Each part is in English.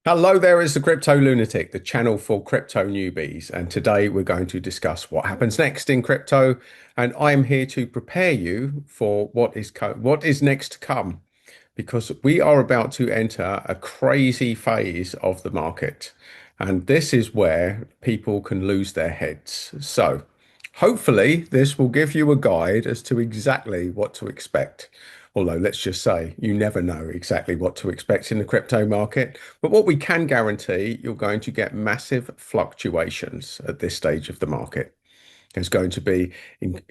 Hello there, it's the Crypto Lunatic, the channel for crypto newbies. And today we're going to discuss what happens next in crypto. And I am here to prepare you for what is next to come, because we are about to enter a crazy phase of the market. And this is where people can lose their heads. So hopefully this will give you a guide as to exactly what to expect. Although let's just say you never know exactly what to expect in the crypto market. But what we can guarantee, you're going to get massive fluctuations at this stage of the market. There's going to be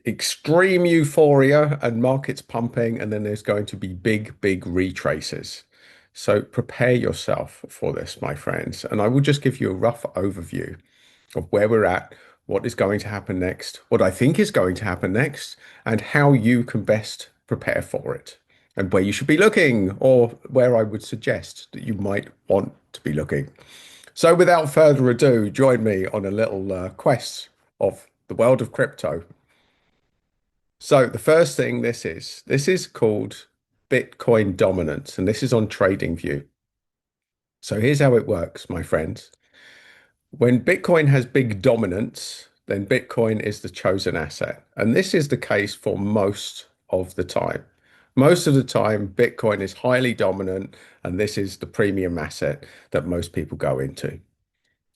extreme euphoria and markets pumping, and then there's going to be big retraces. So prepare yourself for this, my friends. And I will just give you a rough overview of where we're at, what is going to happen next, what I think is going to happen next, and how you can best prepare for it, and where you should be looking, or where I would suggest that you might want to be looking. So without further ado, join me on a little quest of the world of crypto. So the first thing this is called Bitcoin dominance, and this is on TradingView. So here's how it works, my friends. When Bitcoin has big dominance, then Bitcoin is the chosen asset. And this is the case for most of the time. Most of the time, Bitcoin is highly dominant, and this is the premium asset that most people go into.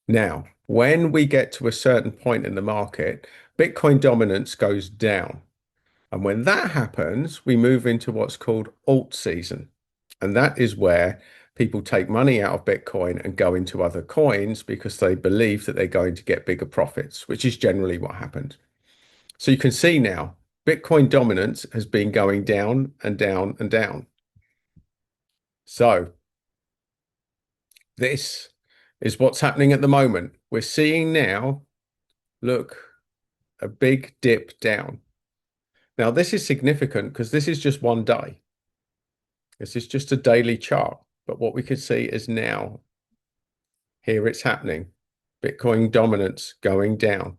Now, when we get to a certain point in the market, Bitcoin dominance goes down. And when that happens, we move into what's called alt season. And that is where people take money out of Bitcoin and go into other coins because they believe that they're going to get bigger profits, which is generally what happened. So you can see now, Bitcoin dominance has been going down and down and down. So this is what's happening at the moment. We're seeing now, look, a big dip down. Now, this is significant because this is just one day. This is just a daily chart. But what we can see is now, here it's happening. Bitcoin dominance going down.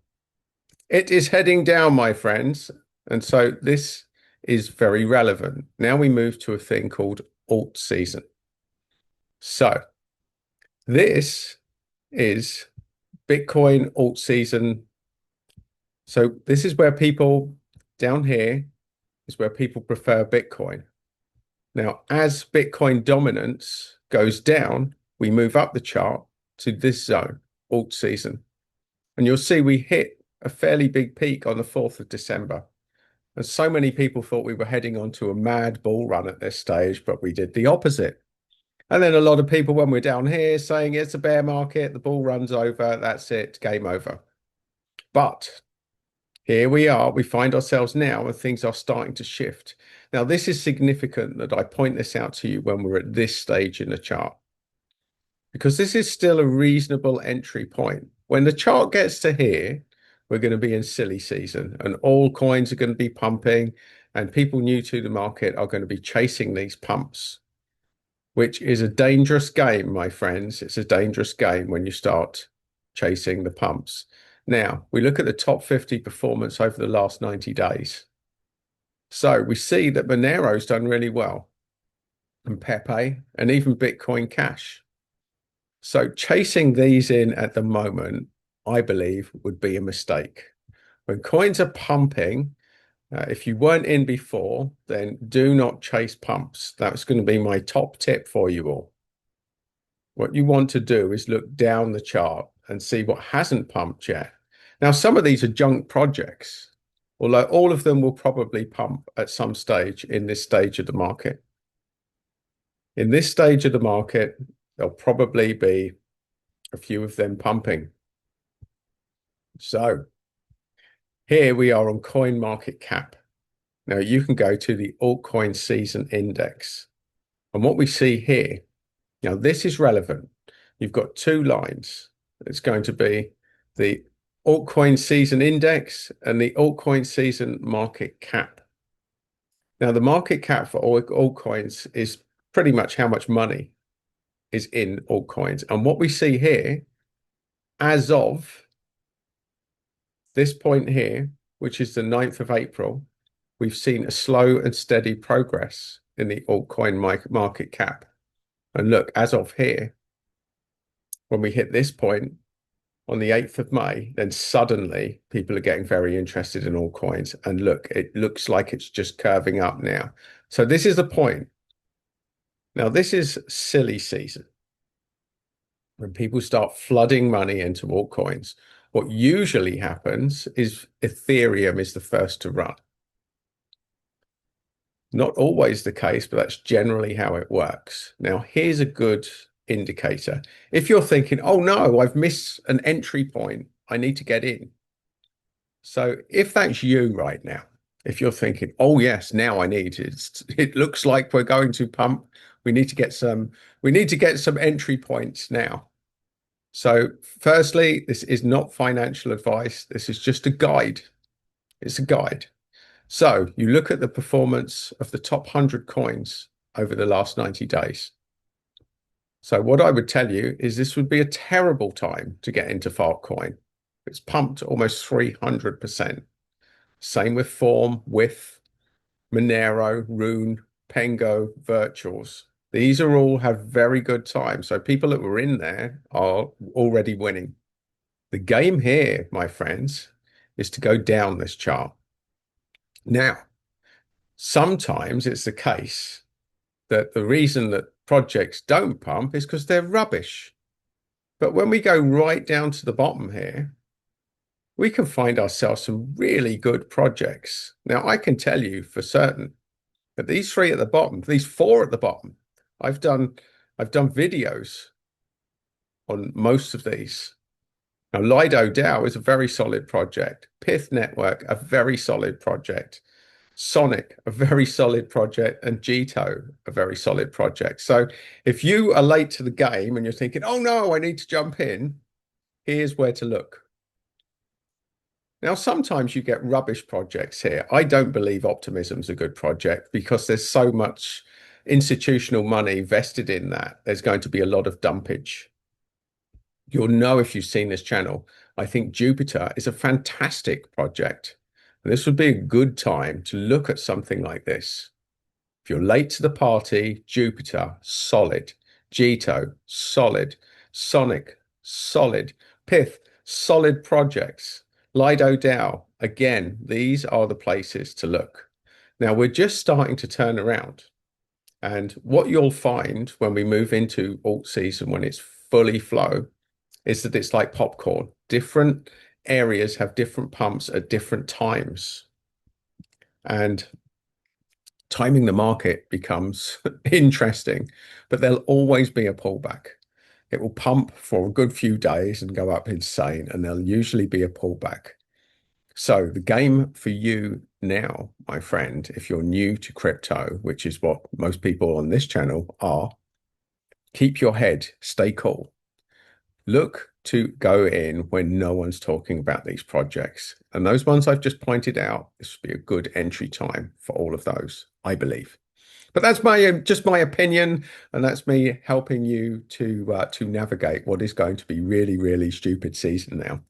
It is heading down, my friends. And so this is very relevant. Now we move to a thing called alt season. So this is Bitcoin alt season. So this is where people down here is where people prefer Bitcoin. Now, as Bitcoin dominance goes down, we move up the chart to this zone, alt season. And you'll see we hit a fairly big peak on the 4th of December. And so many people thought we were heading onto a mad bull run at this stage, but we did the opposite. And then a lot of people, when we're down here, saying it's a bear market, the bull run's over, that's it, game over. But here we are, we find ourselves now, and things are starting to shift. Now, this is significant that I point this out to you when we're at this stage in the chart, because this is still a reasonable entry point. When the chart gets to here, we're going to be in silly season, and all coins are going to be pumping, and people new to the market are going to be chasing these pumps, which is a dangerous game, my friends. It's a dangerous game when you start chasing the pumps. Now, we look at the top 50 performance over the last 90 days. So we see that Monero's done really well, and Pepe, and even Bitcoin Cash. So chasing these in at the moment, I believe, would be a mistake. When coins are pumping, if you weren't in before, then do not chase pumps. That's going to be my top tip for you all. What you want to do is look down the chart and see what hasn't pumped yet. Now, some of these are junk projects, although all of them will probably pump at some stage in this stage of the market. In this stage of the market, there'll probably be a few of them pumping. So here we are on Coin Market Cap. Now you can go to the altcoin season index. And what we see here, now this is relevant. You've got two lines. It's going to be the altcoin season index and the altcoin season market cap. Now the market cap for all altcoins is pretty much how much money is in altcoins. And what we see here, as of this point here, which is the 9th of April, we've seen a slow and steady progress in the altcoin market cap. And look, as of here, when we hit this point on the 8th of May, then suddenly people are getting very interested in altcoins. And look, it looks like it's just curving up now. So this is the point. Now, this is silly season. When people start flooding money into altcoins, what usually happens is Ethereum is the first to run. Not always the case, but that's generally how it works. Now, here's a good indicator. If you're thinking, oh no, I've missed an entry point, I need to get in. So if that's you right now, if you're thinking, oh yes, now I need it, it looks like we're going to pump. We need to get some entry points now. So firstly, this is not financial advice. This is just a guide. It's a guide. So you look at the performance of the top 100 coins over the last 90 days. So what I would tell you is this would be a terrible time to get into Altcoin. It's pumped almost 300%. Same with Form, With, Monero, Rune, Pengo, Virtuals. These are all have very good times. So people that were in there are already winning. The game here, my friends, is to go down this chart. Now, sometimes it's the case that the reason that projects don't pump is because they're rubbish. But when we go right down to the bottom here, we can find ourselves some really good projects. Now, I can tell you for certain that these three at the bottom, these four at the bottom, I've done videos on most of these. Now, Lido DAO is a very solid project. Pith Network, a very solid project. Sonic, a very solid project, and Jito, a very solid project. So if you are late to the game and you're thinking, oh no, I need to jump in, here's where to look. Now, sometimes you get rubbish projects here. I don't believe Optimism's a good project because there's so much institutional money vested in that. There's going to be a lot of dumpage. You'll know if you've seen this channel. I think Jupiter is a fantastic project. And this would be a good time to look at something like this. If you're late to the party, Jupiter, solid. Jito, solid. Sonic, solid. Pith, solid projects. Lido DAO, again, these are the places to look. Now, we're just starting to turn around. And what you'll find when we move into alt season, when it's fully flow, is that it's like popcorn. Different areas have different pumps at different times. And timing the market becomes interesting, but there'll always be a pullback. It will pump for a good few days and go up insane, and there'll usually be a pullback. So the game for you now, my friend, if you're new to crypto, which is what most people on this channel are, keep your head, stay cool. Look to go in when no one's talking about these projects. And those ones I've just pointed out, this would be a good entry time for all of those, I believe. But that's just my opinion, and that's me helping you to navigate what is going to be really, really stupid season now.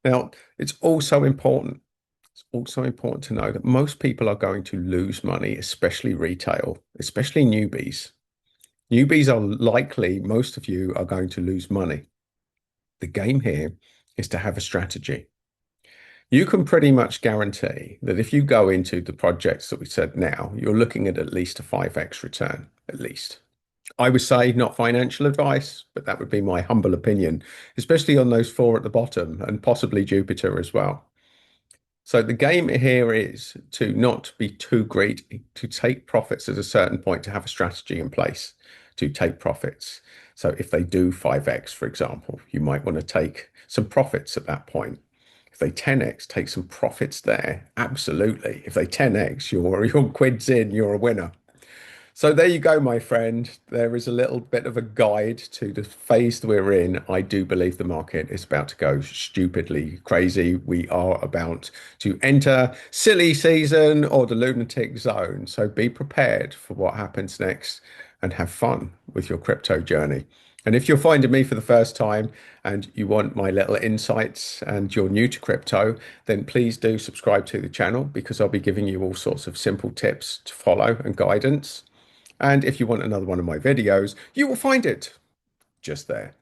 Now, it's also important. It's also important to know that most people are going to lose money, especially retail, especially newbies. Newbies are likely, most of you are going to lose money. The game here is to have a strategy. You can pretty much guarantee that if you go into the projects that we said now, you're looking at least a 5x return, at least. I would say not financial advice, but that would be my humble opinion, especially on those four at the bottom and possibly Jupiter as well. So the game here is to not be too greedy, to take profits at a certain point, to have a strategy in place to take profits. So if they do 5x, for example, you might want to take some profits at that point. If they 10x, take some profits there. Absolutely. If they 10x, your quid's in, you're a winner. So there you go, my friend. There is a little bit of a guide to the phase that we're in. I do believe the market is about to go stupidly crazy. We are about to enter silly season or the lunatic zone. So be prepared for what happens next and have fun with your crypto journey. And if you're finding me for the first time and you want my little insights and you're new to crypto, then please do subscribe to the channel because I'll be giving you all sorts of simple tips to follow and guidance. And if you want another one of my videos, you will find it just there.